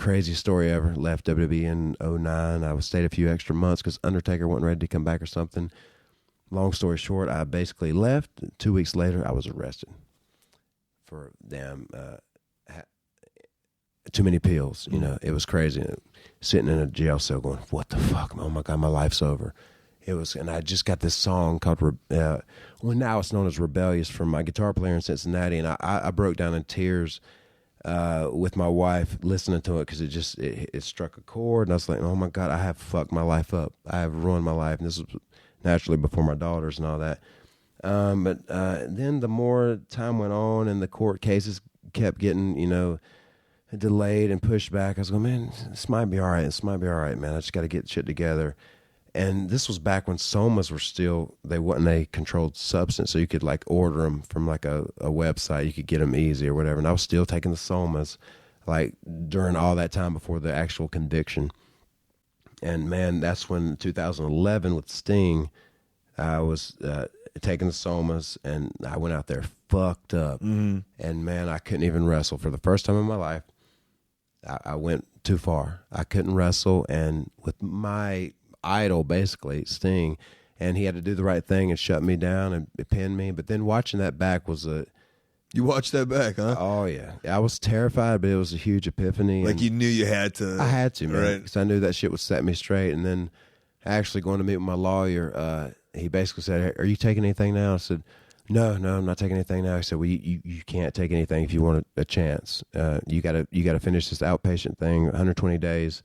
craziest story ever. Left WWE in 2009. I stayed a few extra months because Undertaker wasn't ready to come back or something. Long story short, I basically left. 2 weeks later, I was arrested for too many pills. You know, it was crazy. Sitting in a jail cell going, what the fuck? Oh my God, my life's over. It was, and I just got this song called, well, now it's known as Rebellious, from my guitar player in Cincinnati. And I broke down in tears with my wife listening to it because it struck a chord. And I was like, oh my God, I have fucked my life up. I have ruined my life. And this was naturally before my daughters and all that. But then the more time went on and the court cases kept getting, delayed and pushed back, I was going, man, this might be all right. This might be all right, man. I just got to get shit together. And this was back when somas were still, they wasn't a controlled substance, so you could like order them from like a website. You could get them easy or whatever. And I was still taking the somas like during all that time before the actual conviction. And man, that's when 2011 with Sting, I was taking the somas and I went out there fucked up. Mm-hmm. And man, I couldn't even wrestle. For the first time in my life, I went too far. I couldn't wrestle. And with my idol, basically, Sting, and he had to do the right thing and shut me down and pin me. But then watching that back was a... You watched that back, huh? Oh, yeah. I was terrified, but it was a huge epiphany. Like you knew you had to... I had to, man, right? because I knew that shit would set me straight. And then actually going to meet with my lawyer, he basically said, hey, are you taking anything now? I said, no, I'm not taking anything now. He said, well, you can't take anything if you want a chance. You gotta finish this outpatient thing, 120 days.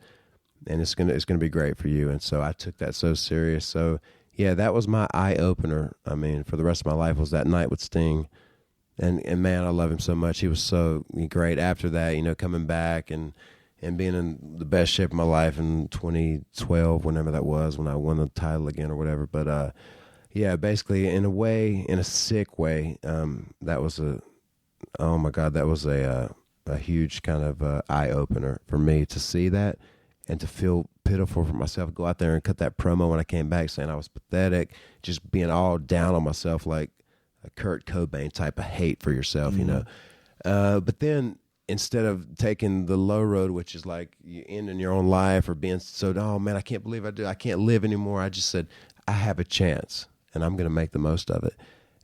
And it's gonna be great for you. And so I took that so serious. So yeah, that was my eye opener. I mean, for the rest of my life was that night with Sting. And man, I love him so much. He was so great after that, coming back and being in the best shape of my life in 2012, whenever that was, when I won the title again or whatever. But yeah, basically in a sick way, that was oh my God, that was a huge kind of eye opener for me to see that. And to feel pitiful for myself, go out there and cut that promo when I came back saying I was pathetic, just being all down on myself like a Kurt Cobain type of hate for yourself, But then instead of taking the low road, which is like you ending your own life or being so, oh man, I can't believe I can't live anymore. I just said, I have a chance and I'm going to make the most of it.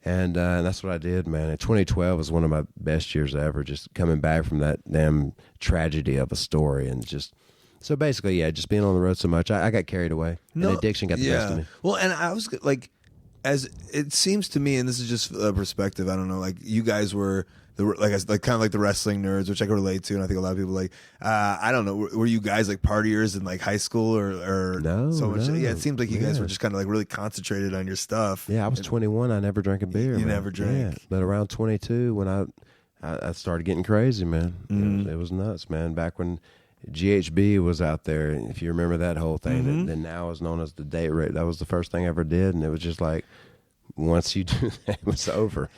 And that's what I did, man. And 2012 was one of my best years ever, just coming back from that damn tragedy of a story and just... So basically, yeah, just being on the road so much, I got carried away. And addiction got the best of me. Well, and I was like, as it seems to me, and this is just a perspective, I don't know, like you guys were kind of like the wrestling nerds, which I can relate to, and I think a lot of people like. I don't know, were you guys like partiers in like high school or no? So much. No. Yeah, it seems like you guys were just kind of like really concentrated on your stuff. Yeah, I was 21. I never drank a beer. You never drank, but around 22, when I started getting crazy, man. Mm-hmm. It was nuts, man. Back when GHB was out there, if you remember that whole thing, mm-hmm. that now is known as the date rape. That was the first thing I ever did, and it was just like, once you do that, it was over.